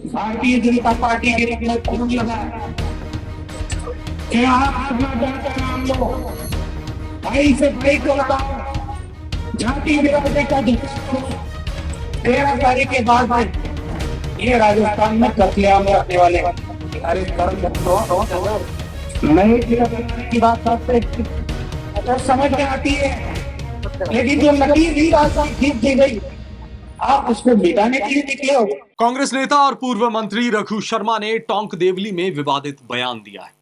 Bharatiya Janata party के लिए खून लगाया कि आप अपना दल का नाम लो, भाई से भाई को लगाओ, जाति विरोधी का झुकाव करो। 13 तारीख के बाद ये राजस्थान में कतलेआम करने वाले। अरे नई जिला बनाने की बात करते अगर समझ में आती है, लेकिन जो लकीर ही रास्ता खींच दी गई, आप उसको मिटाने के लिए निकले हो। कांग्रेस नेता और पूर्व मंत्री रघु शर्मा ने टोंक देवली में विवादित बयान दिया है।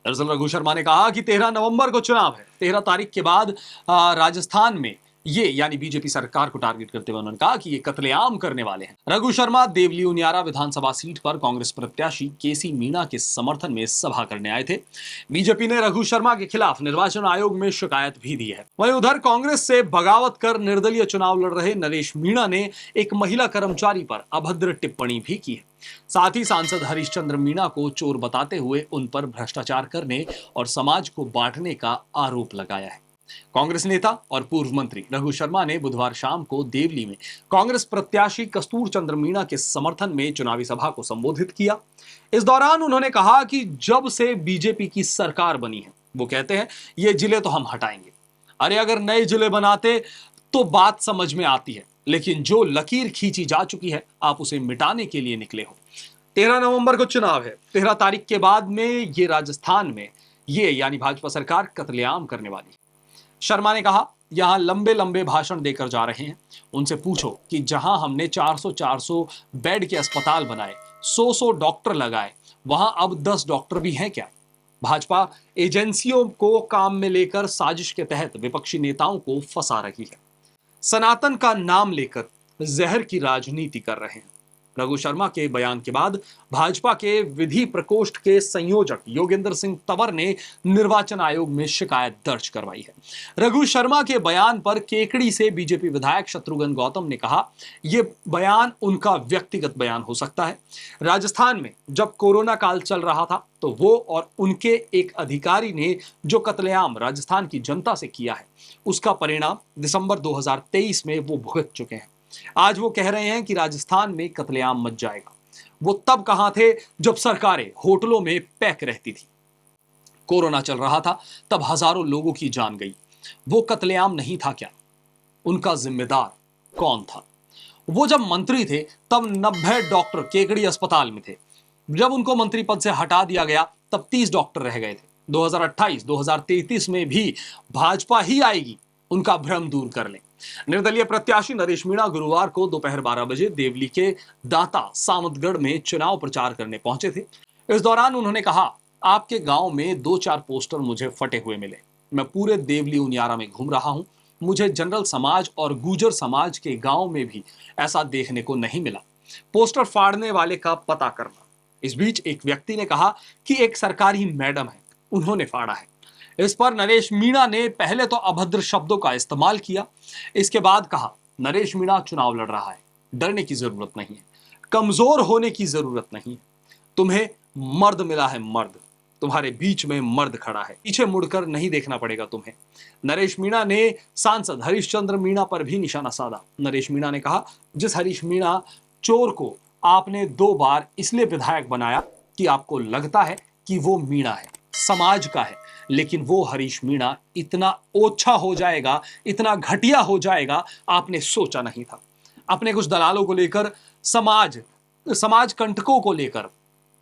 दरअसल रघु शर्मा ने कहा कि 13 नवंबर को चुनाव है। 13 तारीख के बाद राजस्थान में ये यानी बीजेपी सरकार को टारगेट करते हुए उन्होंने कहा कि ये कत्लेआम करने वाले हैं। रघु शर्मा देवली उनियारा विधानसभा सीट पर कांग्रेस प्रत्याशी केसी मीणा के समर्थन में सभा करने आए थे। बीजेपी ने रघु शर्मा के खिलाफ निर्वाचन आयोग में शिकायत भी दी है। वहीं उधर कांग्रेस से बगावत कर निर्दलीय चुनाव लड़ रहे नरेश मीणा ने एक महिला कर्मचारी पर अभद्र टिप्पणी भी की है। साथ ही सांसद हरीशचंद्र मीणा को चोर बताते हुए उन पर भ्रष्टाचार करने और समाज को बांटने का आरोप लगाया है। कांग्रेस नेता और पूर्व मंत्री रघु शर्मा ने बुधवार शाम को देवली में कांग्रेस प्रत्याशी कस्तूर चंद्र मीणा के समर्थन में चुनावी सभा को संबोधित किया। इस दौरान उन्होंने कहा कि जब से बीजेपी की सरकार बनी है, वो कहते हैं ये जिले तो हम हटाएंगे। अरे अगर नए जिले बनाते तो बात समझ में आती है, लेकिन जो लकीर खींची जा चुकी है आप उसे मिटाने के लिए निकले हो। 13 नवंबर को चुनाव है। 13 तारीख के बाद में ये राजस्थान में ये यानी भाजपा सरकार कत्लेआम करने वाली। शर्मा ने कहा यहां लंबे लंबे भाषण देकर जा रहे हैं, उनसे पूछो कि जहां हमने 400 बेड के अस्पताल बनाए, 100 डॉक्टर लगाए, वहां अब 10 डॉक्टर भी हैं क्या? भाजपा एजेंसियों को काम में लेकर साजिश के तहत विपक्षी नेताओं को फंसा रही है। सनातन का नाम लेकर जहर की राजनीति कर रहे हैं। रघु शर्मा के बयान के बाद भाजपा के विधि प्रकोष्ठ के संयोजक योगेंद्र सिंह तंवर ने निर्वाचन आयोग में शिकायत दर्ज करवाई है। रघु शर्मा के बयान पर केकड़ी से बीजेपी विधायक शत्रुघ्न गौतम ने कहा यह बयान उनका व्यक्तिगत बयान हो सकता है। राजस्थान में जब कोरोना काल चल रहा था तो वो और उनके एक अधिकारी ने जो कत्लेआम राजस्थान की जनता से किया है, उसका परिणाम दिसंबर 2023 में वो भुगत चुके हैं। आज वो कह रहे हैं कि राजस्थान में कत्लेआम मच जाएगा। वो तब कहां थे जब सरकारें होटलों में पैक रहती थी। कोरोना चल रहा था तब हजारों लोगों की जान गई। वो कत्लेआम नहीं था क्या? उनका जिम्मेदार कौन था? वो जब मंत्री थे तब 90 डॉक्टर केकड़ी अस्पताल में थे। जब उनको मंत्री पद से हटा दिया गया तब 30 डॉक्टर रह गए थे। 2028-2033 में भी भाजपा ही आएगी, उनका भ्रम दूर कर लें। निर्दलीय प्रत्याशी नरेश मीणा गुरुवार को दोपहर 12 बजे देवली के दाता सामतगढ़ में चुनाव प्रचार करने पहुंचे थे। इस दौरान उन्होंने कहा आपके गांव में 2-4 पोस्टर मुझे फटे हुए मिले। मैं पूरे देवली उनियारा में घूम रहा हूं, मुझे जनरल समाज और गुजर समाज के गांव में भी ऐसा देखने को नहीं मिला। पोस्टर फाड़ने वाले का पता करना। इस बीच एक व्यक्ति ने कहा कि एक सरकारी मैडम है, उन्होंने फाड़ा है। इस पर नरेश मीणा ने पहले तो अभद्र शब्दों का इस्तेमाल किया, इसके बाद कहा नरेश मीणा चुनाव लड़ रहा है, डरने की जरूरत नहीं है, कमजोर होने की जरूरत नहीं है। तुम्हें मर्द मिला है, मर्द, तुम्हारे बीच में मर्द खड़ा है, पीछे मुड़कर नहीं देखना पड़ेगा तुम्हें। नरेश मीणा ने सांसद हरीशचंद्र मीणा पर भी निशाना साधा। नरेश मीणा ने कहा जिस हरीश मीणा चोर को आपने 2 बार इसलिए विधायक बनाया कि आपको लगता है कि वो मीणा है, समाज का है, लेकिन वो हरीश मीणा इतना ओछा हो जाएगा, इतना घटिया हो जाएगा, आपने सोचा नहीं था। अपने कुछ दलालों को लेकर समाज कंटकों को लेकर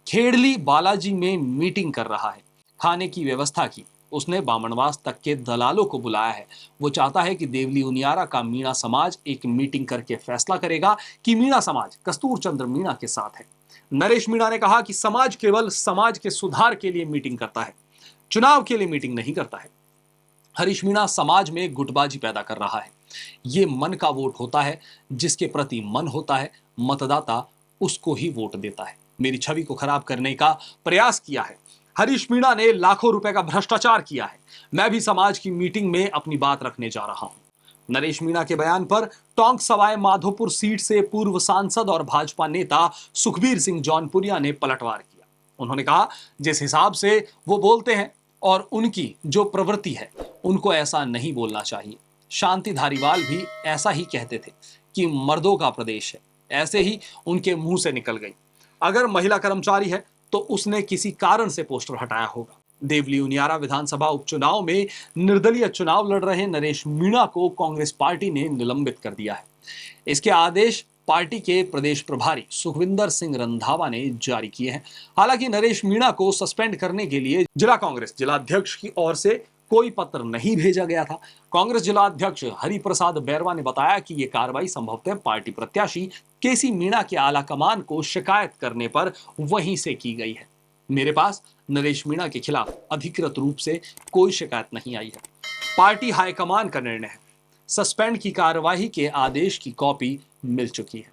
खेड़ली बालाजी में मीटिंग कर रहा है। खाने की व्यवस्था की उसने बामणवास तक के दलालों को बुलाया है। वो चाहता है कि देवली उनियारा का मीणा समाज एक मीटिंग करके फैसला करेगा कि मीणा समाज कस्तूर चंद्र मीणा के साथ है। नरेश मीणा ने कहा कि समाज केवल समाज के सुधार के लिए मीटिंग करता है, चुनाव के लिए मीटिंग नहीं करता है। हरीश मीणा समाज में गुटबाजी पैदा कर रहा है। ये मन का वोट होता है, जिसके प्रति मन होता है मतदाता उसको ही वोट देता है। मेरी छवि को खराब करने का प्रयास किया है। हरीश मीणा ने लाखों रुपए का भ्रष्टाचार किया है। मैं भी समाज की मीटिंग में अपनी बात रखने जा रहा हूं। नरेश मीणा के बयान पर टोंक सवाई माधोपुर सीट से पूर्व सांसद और भाजपा नेता सुखबीर सिंह जौनपुरिया ने पलटवार किया। उन्होंने कहा जिस हिसाब से वो बोलते हैं और उनकी जो प्रवृत्ति है, उनको ऐसा नहीं बोलना चाहिए। शांति धारीवाल भी ऐसा ही कहते थे कि मर्दों का प्रदेश है, ऐसे ही उनके मुंह से निकल गई। अगर महिला कर्मचारी है तो उसने किसी कारण से पोस्टर हटाया होगा। देवली उनियारा विधानसभा उपचुनाव में निर्दलीय चुनाव लड़ रहे नरेश मीणा को कांग्रेस पार्टी ने निलंबित कर दिया है। इसके आदेश पार्टी के प्रदेश प्रभारी सुखविंदर सिंह रंधावा ने जारी किए हैं। हालांकि नरेश मीणा को सस्पेंड करने के लिए जिला कांग्रेस जिलाध्यक्ष की ओर से कोई पत्र नहीं भेजा गया था। कांग्रेस जिलाध्यक्ष हरिप्रसाद बैरवा ने बताया कि यह कार्रवाई संभवतः पार्टी प्रत्याशी केसी मीणा के आला कमान को शिकायत करने पर वहीं से की गई है। मेरे पास नरेश मीणा के खिलाफ अधिकृत रूप से कोई शिकायत नहीं आई है। पार्टी हाईकमान का निर्णय है। सस्पेंड की कार्यवाही के आदेश की कॉपी मिल चुकी है।